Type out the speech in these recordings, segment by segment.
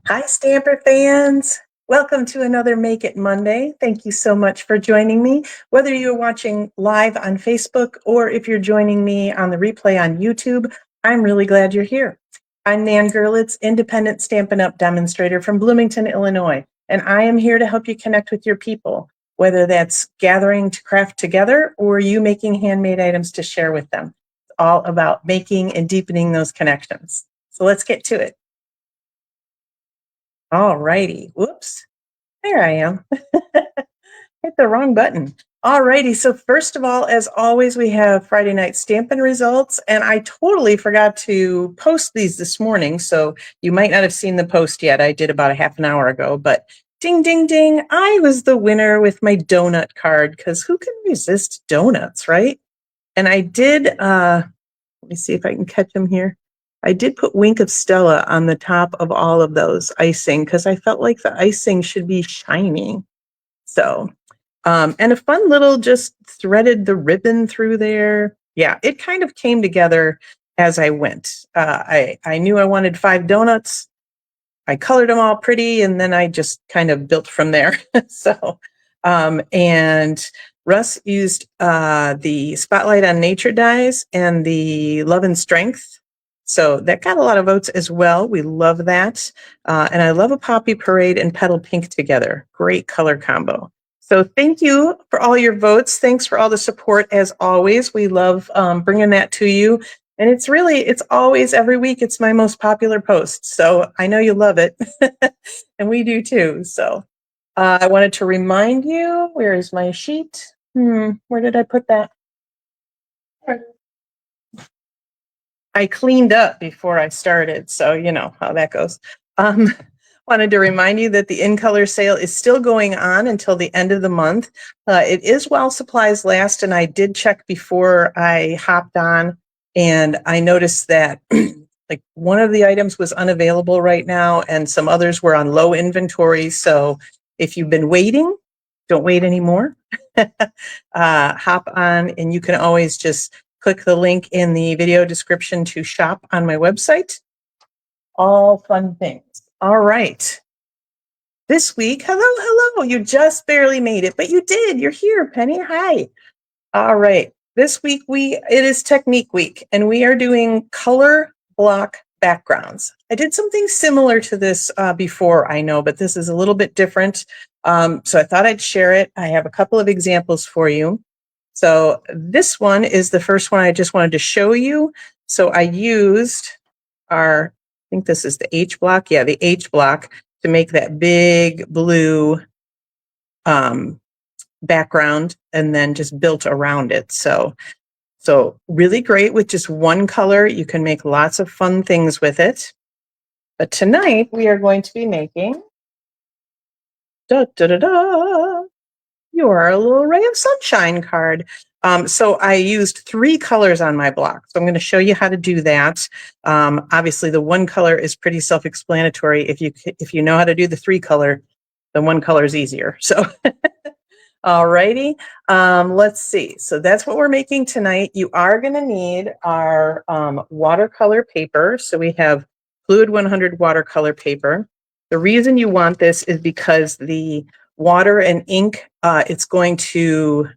Hi, Stamper fans. Welcome to another Make It Monday. Thank you so much for joining me. Whether you're watching live on Facebook or if you're joining me on the replay on YouTube, I'm really glad you're here. I'm Nan Gerlitz, independent Stampin' Up! Demonstrator from Bloomington, Illinois, and I am here to help you connect with your people, whether that's gathering to craft together or you making handmade items to share with them. It's all about making and deepening those connections. So let's get to it. All righty. Whoops. There I am. Hit the wrong button. All righty. So first of all, as always, we have Friday night Stampin' results, and I totally forgot to post these this morning, so you might not have seen the post yet. I did about a half an hour ago, but ding, ding, ding. I was the winner with my donut card, because who can resist donuts, right? And I did, let me see if I can catch them here. I did put Wink of Stella on the top of all of those icing because I felt like the icing should be shiny. So, and a fun little just threaded the ribbon through there. Yeah, it kind of came together as I went. I knew I wanted 5 donuts. I colored them all pretty, and then I just kind of built from there. So, and Russ used the Spotlight on Nature dies and the Love and Strength. So that got a lot of votes as well. We love that. And I love a Poppy Parade and Petal Pink together. Great color combo. So thank you for all your votes. Thanks for all the support as always. We love bringing that to you. And it's always every week. It's my most popular post. So I know you love it. And we do too. So I wanted to remind you, where is my sheet? Where did I put that? I cleaned up before I started, so you know how that goes. Wanted to remind you that the In Color sale is still going on until the end of the month. It is while supplies last, and I did check before I hopped on, and I noticed that like one of the items was unavailable right now, and some others were on low inventory. So if you've been waiting, don't wait anymore. Hop on, and you can always just click the link in the video description to shop on my website. All fun things. All right. This week, hello. You just barely made it, but you did. You're here, Penny. Hi. All right. This week it is Technique Week, and we are doing color block backgrounds. I did something similar to this before, I know, but this is a little bit different. So I thought I'd share it. I have a couple of examples for you. So this one is the first one I just wanted to show you. So I used I think this is the H block. Yeah, the H block to make that big blue background, and then just built around it. So really great with just one color. You can make lots of fun things with it. But tonight we are going to be making your little ray of sunshine card. So I used 3 colors on my block. So I'm going to show you how to do that. Obviously, the one color is pretty self-explanatory. If you know how to do the 3 color, the one color is easier. So, all righty. Let's see. So that's what we're making tonight. You are going to need our watercolor paper. So we have Fluid 100 watercolor paper. The reason you want this is because the water and ink, it's going to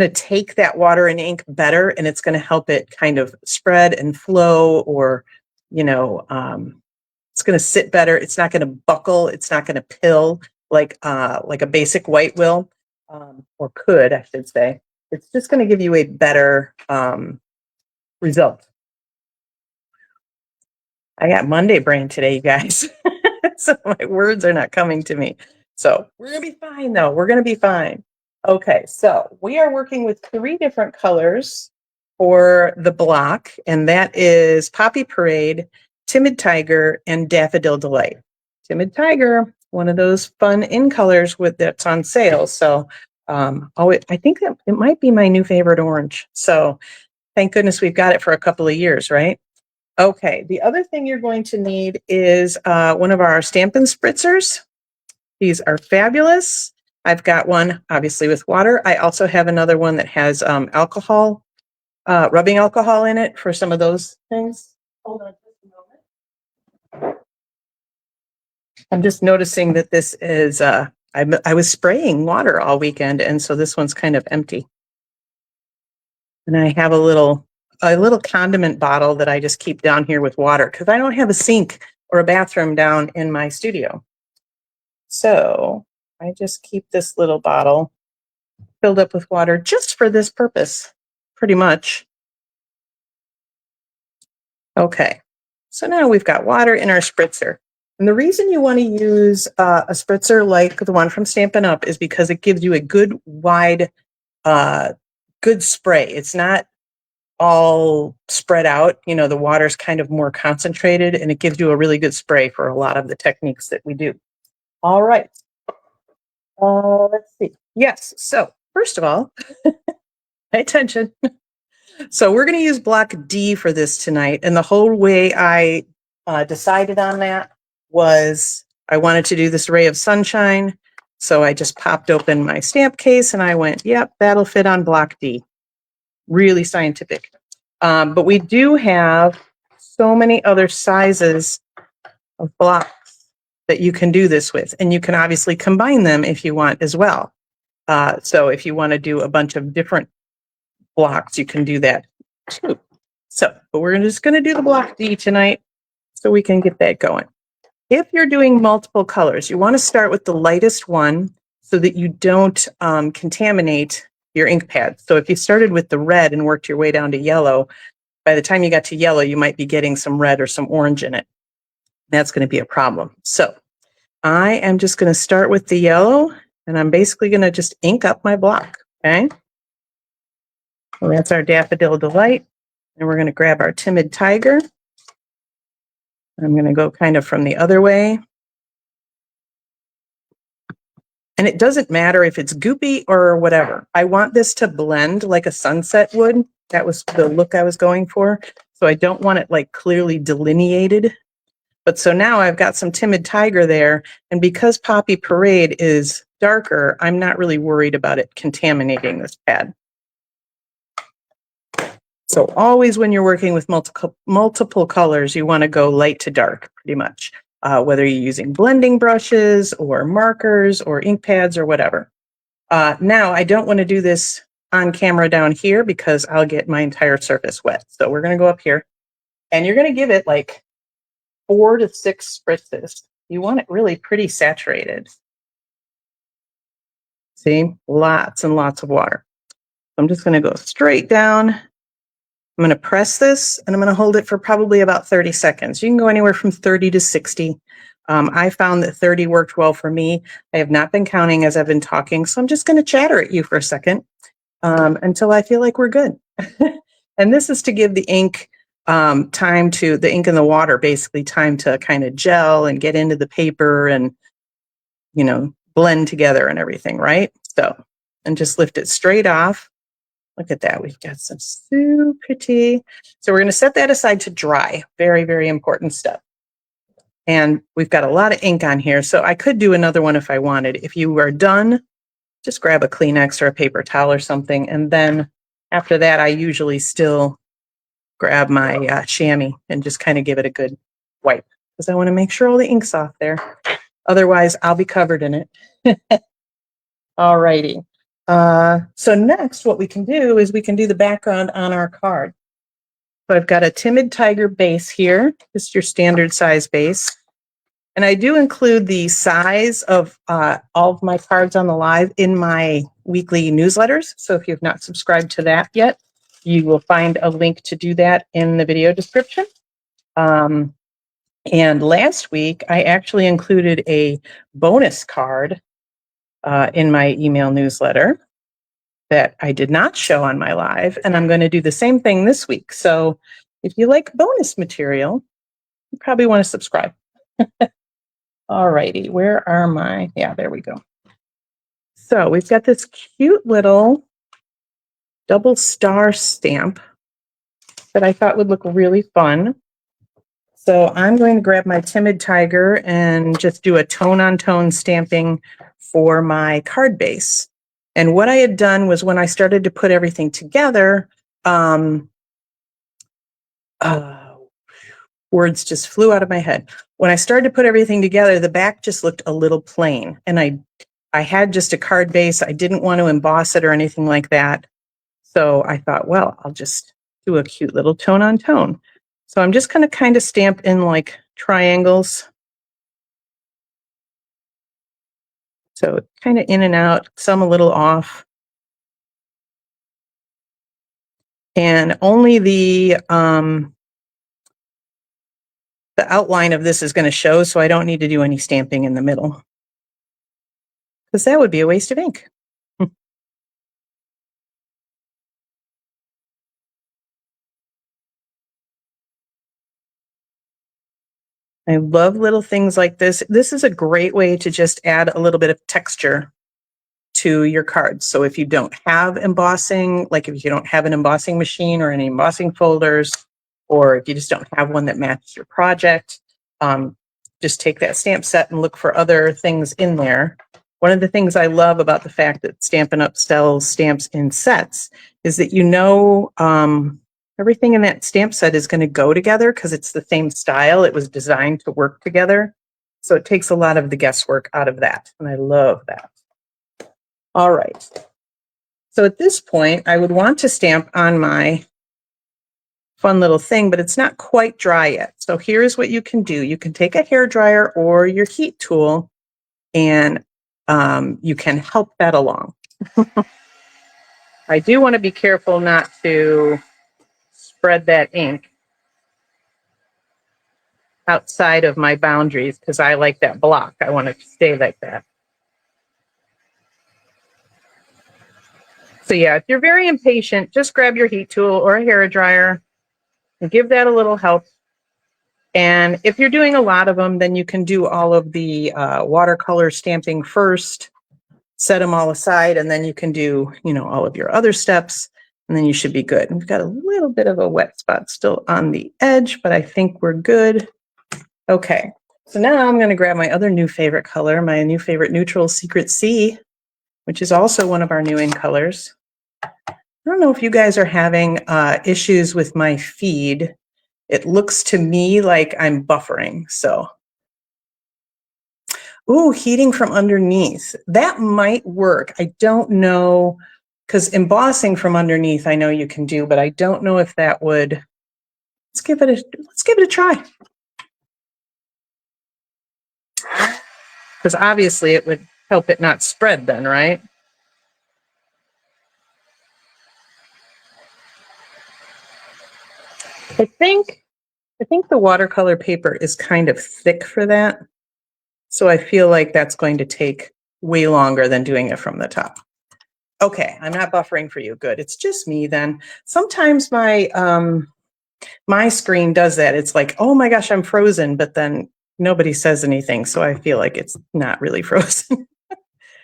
take that water and ink better, and it's going to help it kind of spread and flow, or it's going to sit better. It's not going to buckle. It's not going to pill like a basic white will, or could, I should say. It's just going to give you a better result. I got Monday brain today, you guys. So my words are not coming to me. So we're going to be fine, though. We're going to be fine. Okay, so we are working with 3 different colors for the block, and that is Poppy Parade, Timid Tiger, and Daffodil Delight. Timid Tiger, one of those fun in colors that's on sale. So I think that it might be my new favorite orange. So thank goodness we've got it for a couple of years, right? Okay, the other thing you're going to need is one of our Stampin' Spritzers. These are fabulous. I've got one, obviously, with water. I also have another one that has alcohol, rubbing alcohol in it for some of those things. Hold on just a moment. I'm just noticing that this is, I was spraying water all weekend, and so this one's kind of empty. And I have a little condiment bottle that I just keep down here with water because I don't have a sink or a bathroom down in my studio. So I just keep this little bottle filled up with water just for this purpose, pretty much. Okay, so now we've got water in our spritzer. And the reason you want to use a spritzer like the one from Stampin' Up! Is because it gives you a good wide, good spray. It's not all spread out. You know, the water's kind of more concentrated, and it gives you a really good spray for a lot of the techniques that we do. All right. Let's see. Yes. So first of all, pay attention. So we're going to use block D for this tonight. And the whole way I decided on that was I wanted to do this ray of sunshine. So I just popped open my stamp case and I went, yep, that'll fit on block D. Really scientific. But we do have so many other sizes of blocks that you can do this with. And you can obviously combine them if you want as well. So if you want to do a bunch of different blocks, you can do that too. So, but we're just going to do the block D tonight so we can get that going. If you're doing multiple colors, you want to start with the lightest one so that you don't contaminate your ink pad. So if you started with the red and worked your way down to yellow, by the time you got to yellow, you might be getting some red or some orange in it. That's going to be a problem. So I am just going to start with the yellow, and I'm basically going to just ink up my block, okay? Well, that's our Daffodil Delight. And we're going to grab our Timid Tiger. I'm going to go kind of from the other way. And it doesn't matter if it's goopy or whatever. I want this to blend like a sunset would. That was the look I was going for. So I don't want it like clearly delineated. But so now I've got some Timid Tiger there. And because Poppy Parade is darker, I'm not really worried about it contaminating this pad. So always when you're working with multiple colors, you want to go light to dark, pretty much, whether you're using blending brushes or markers or ink pads or whatever. Now, I don't want to do this on camera down here because I'll get my entire surface wet. So we're going to go up here, and you're going to give it like 4 to 6 spritzes. You want it really pretty saturated. See, lots and lots of water. I'm just going to go straight down. I'm going to press this and I'm going to hold it for probably about 30 seconds. You can go anywhere from 30 to 60. I found that 30 worked well for me. I have not been counting as I've been talking, so I'm just going to chatter at you for a second until I feel like we're good. And this is to give the ink time to, the ink and the water, basically time to kind of gel and get into the paper and, you know, blend together and everything, right? So, and just lift it straight off. Look at that. We've got some so pretty. So we're going to set that aside to dry. Very, very important step. And we've got a lot of ink on here. So I could do another one if I wanted. If you are done, just grab a Kleenex or a paper towel or something. And then after that, I usually still grab my chamois and just kind of give it a good wipe because I want to make sure all the ink's off there. Otherwise, I'll be covered in it. All righty. So next, what we can do is we can do the background on our card. So I've got a Timid Tiger base here, just your standard size base. And I do include the size of all of my cards on the live in my weekly newsletters. So if you have not subscribed to that yet, you will find a link to do that in the video description. And last week, I actually included a bonus card in my email newsletter that I did not show on my live, and I'm going to do the same thing this week. So if you like bonus material, you probably want to subscribe. All righty, where are my, yeah, there we go. So we've got this cute little double star stamp that I thought would look really fun. So I'm going to grab my Timid Tiger and just do a tone-on-tone stamping for my card base. And what I had done was when I started to put everything together, words just flew out of my head. When I started to put everything together, the back just looked a little plain. And I had just a card base. I didn't want to emboss it or anything like that. So I thought, well, I'll just do a cute little tone on tone. So I'm just going to kind of stamp in like triangles. So kind of in and out, some a little off. And only the outline of this is going to show, so I don't need to do any stamping in the middle, because that would be a waste of ink. I love little things like this. This is a great way to just add a little bit of texture to your cards. So if you don't have embossing, like if you don't have an embossing machine or any embossing folders, or if you just don't have one that matches your project, just take that stamp set and look for other things in there. One of the things I love about the fact that Stampin' Up! Sells stamps in sets is that everything in that stamp set is going to go together because it's the same style. It was designed to work together. So it takes a lot of the guesswork out of that. And I love that. All right. So at this point, I would want to stamp on my fun little thing, but it's not quite dry yet. So here's what you can do. You can take a hair dryer or your heat tool, and you can help that along. I do want to be careful not to spread that ink outside of my boundaries because I like that block. I want it to stay like that. So yeah, if you're very impatient, just grab your heat tool or a hair dryer and give that a little help. And if you're doing a lot of them, then you can do all of the watercolor stamping first, set them all aside, and then you can do, all of your other steps, and then you should be good. We've got a little bit of a wet spot still on the edge, but I think we're good. Okay, so now I'm going to grab my other new favorite color, my new favorite neutral Secret C, which is also one of our new in colors. I don't know if you guys are having issues with my feed. It looks to me like I'm buffering, so. Ooh, heating from underneath. That might work. I don't know, because embossing from underneath I know you can do, but I don't know if that would. Let's give it a try. Because obviously it would help it not spread then, right? I think the watercolor paper is kind of thick for that. So I feel like that's going to take way longer than doing it from the top. Okay, I'm not buffering for you. Good. It's just me then. Sometimes my my screen does that. It's like, oh my gosh, I'm frozen, but then nobody says anything. So I feel like it's not really frozen.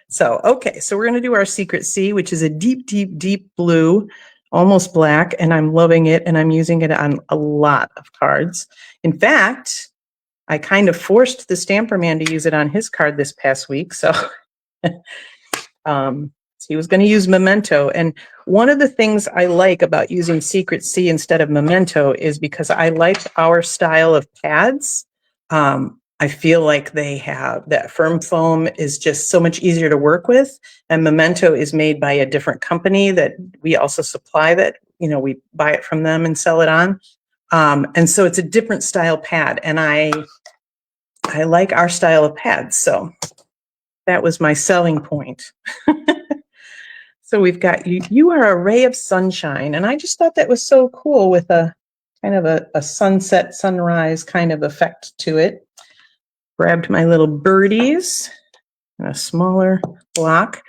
So, okay, so we're going to do our Secret C, which is a deep, deep, deep blue, almost black, and I'm loving it, and I'm using it on a lot of cards. In fact, I kind of forced the Stamper Man to use it on his card this past week, so he was going to use Memento. And one of the things I like about using Secret C instead of Memento is because I like our style of pads. I feel like they have that firm foam is just so much easier to work with. And Memento is made by a different company that we also supply that, we buy it from them and sell it on. And so it's a different style pad. And I like our style of pads. So that was my selling point. So we've got you are a ray of sunshine. And I just thought that was so cool with a kind of a sunset, sunrise kind of effect to it. Grabbed my little birdies and a smaller block.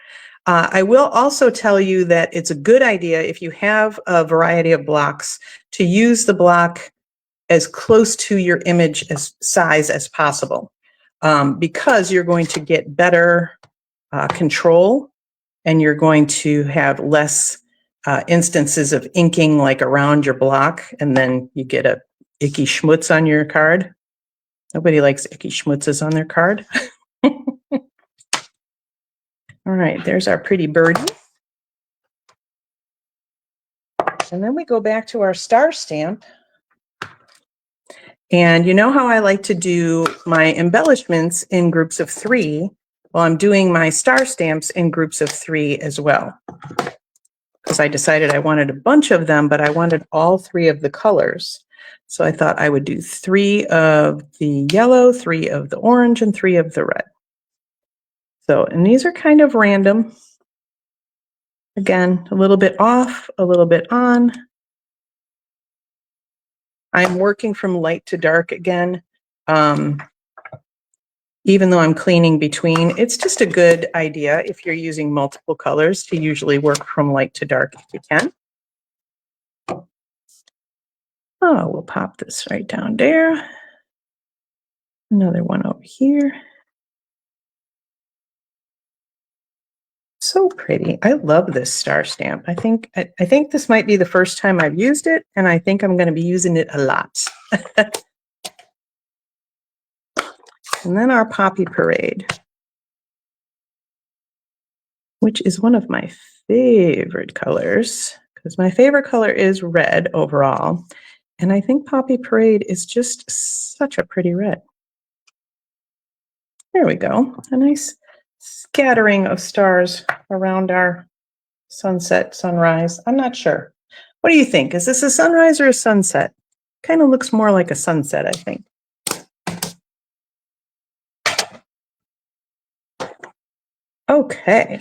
I will also tell you that it's a good idea if you have a variety of blocks to use the block as close to your image size as possible, because you're going to get better control, and you're going to have less instances of inking like around your block, and then you get a icky schmutz on your card. Nobody likes icky schmutzes on their card. All right, there's our pretty birdie. And then we go back to our star stamp. And you know how I like to do my embellishments in groups of 3? Well, I'm doing my star stamps in groups of 3 as well. Because I decided I wanted a bunch of them, but I wanted all 3 of the colors. So I thought I would do 3 of the yellow, 3 of the orange, and 3 of the red. So, and these are kind of random. Again, a little bit off, a little bit on. I'm working from light to dark again. Even though I'm cleaning between, it's just a good idea if you're using multiple colors to usually work from light to dark if you can. Oh, we'll pop this right down there. Another one over here. So pretty. I love this star stamp. I think this might be the first time I've used it, and I think I'm going to be using it a lot. And then our Poppy Parade, which is one of my favorite colors, because my favorite color is red overall. And I think Poppy Parade is just such a pretty red. There we go. A nice scattering of stars around our sunset, sunrise. I'm not sure. What do you think? Is this a sunrise or a sunset? Kind of looks more like a sunset, I think. Okay.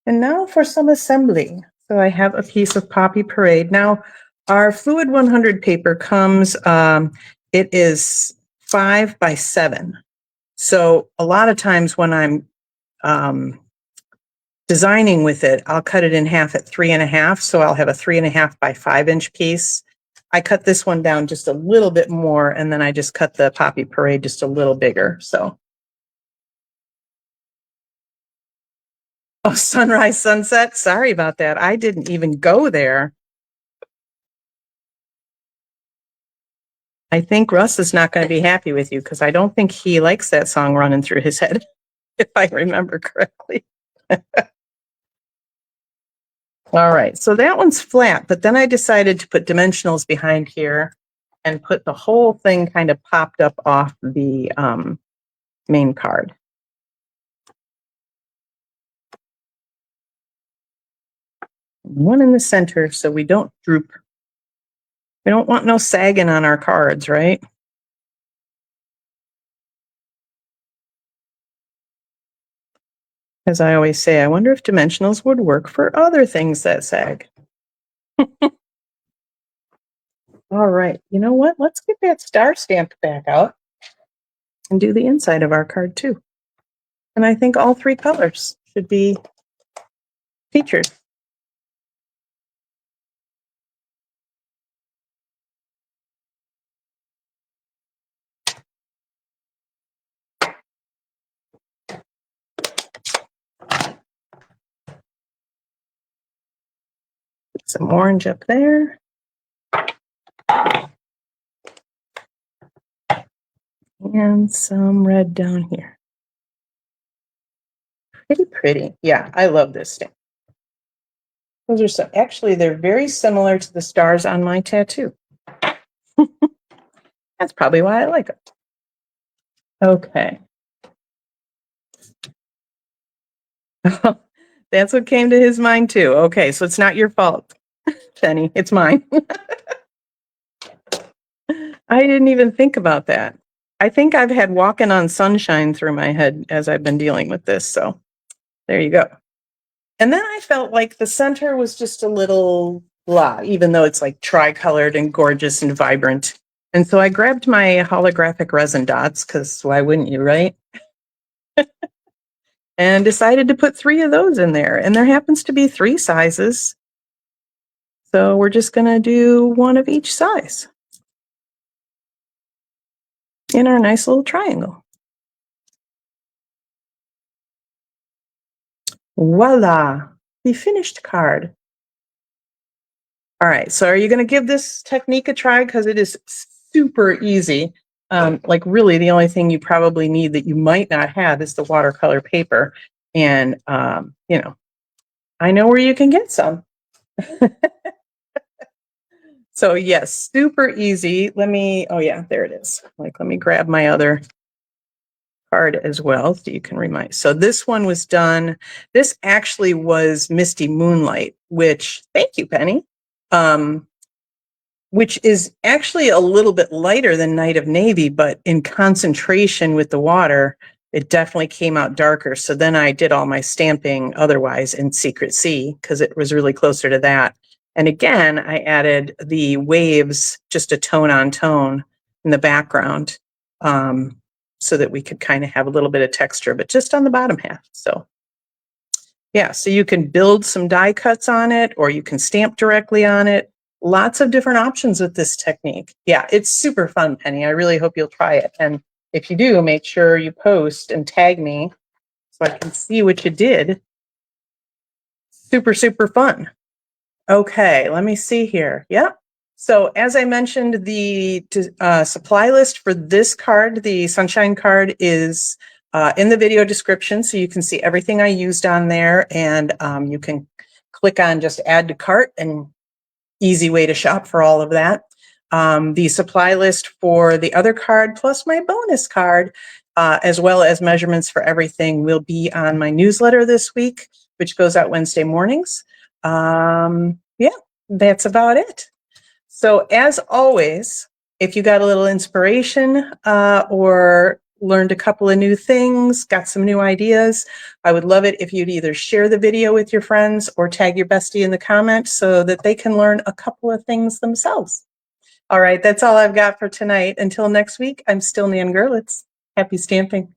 And now for some assembly. So I have a piece of Poppy Parade. Now, our Fluid 100 paper comes, it is 5 by 7. So a lot of times when I'm designing with it, I'll cut it in half at 3.5. So I'll have a 3.5 by 5-inch piece. I cut this one down just a little bit more, and then I just cut the Poppy Parade just a little bigger. So, oh, sunrise, sunset. Sorry about that. I didn't even go there. I think Russ is not going to be happy with you because I don't think he likes that song running through his head, if I remember correctly. All right, so that one's flat, but then I decided to put dimensionals behind here and put the whole thing kind of popped up off the main card. One in the center so we don't droop. We don't want no sagging on our cards, right? As I always say, I wonder if dimensionals would work for other things that sag. All right, you know what? Let's get that star stamp back out and do the inside of our card too. And I think all 3 colors should be featured. Some orange up there. And some red down here. Pretty pretty. Yeah, I love this stamp. Those are so, actually, they're very similar to the stars on my tattoo. That's probably why I like them. Okay. That's what came to his mind too. Okay, so it's not your fault, Penny. It's mine. I didn't even think about that. I think I've had walking on sunshine through my head as I've been dealing with this. So there you go. And then I felt like the center was just a little blah, even though it's like tri-colored and gorgeous and vibrant. And so I grabbed my holographic resin dots, because why wouldn't you, right? And decided to put 3 of those in there. And there happens to be 3 sizes. So we're just going to do 1 of each size in our nice little triangle. Voila, the finished card. All right, so are you going to give this technique a try? Because it is super easy. Like really the only thing you probably need that you might not have is the watercolor paper. And, you know, I know where you can get some. So yes, super easy. Oh yeah, there it is. Let me grab my other card as well so you can remind. So this one was done. This actually was Misty Moonlight, which, thank you, Penny. Which is actually a little bit lighter than Night of Navy, but in concentration with the water, it definitely came out darker. So then I did all my stamping otherwise in Secret Sea because it was really closer to that. And again, I added the waves, just a tone on tone in the background, so that we could kind of have a little bit of texture, but just on the bottom half. So yeah, so you can build some die cuts on it, or you can stamp directly on it. Lots of different options with this technique. Yeah, it's super fun, Penny. I really hope you'll try it. And if you do, make sure you post and tag me so I can see what you did. Super, super fun. Okay, let me see here. Yep. So as I mentioned, the supply list for this card, the Sunshine card, is in the video description. So you can see everything I used on there, and you can click on just add to cart, and easy way to shop for all of that. The supply list for the other card plus my bonus card, as well as measurements for everything, will be on my newsletter this week, which goes out Wednesday mornings. Yeah, that's about it. So as always, if you got a little inspiration or learned a couple of new things, got some new ideas, I would love it if you'd either share the video with your friends or tag your bestie in the comments so that they can learn a couple of things themselves. All right, that's all I've got for tonight. Until next week, I'm still Nan Gerlitz. Happy stamping.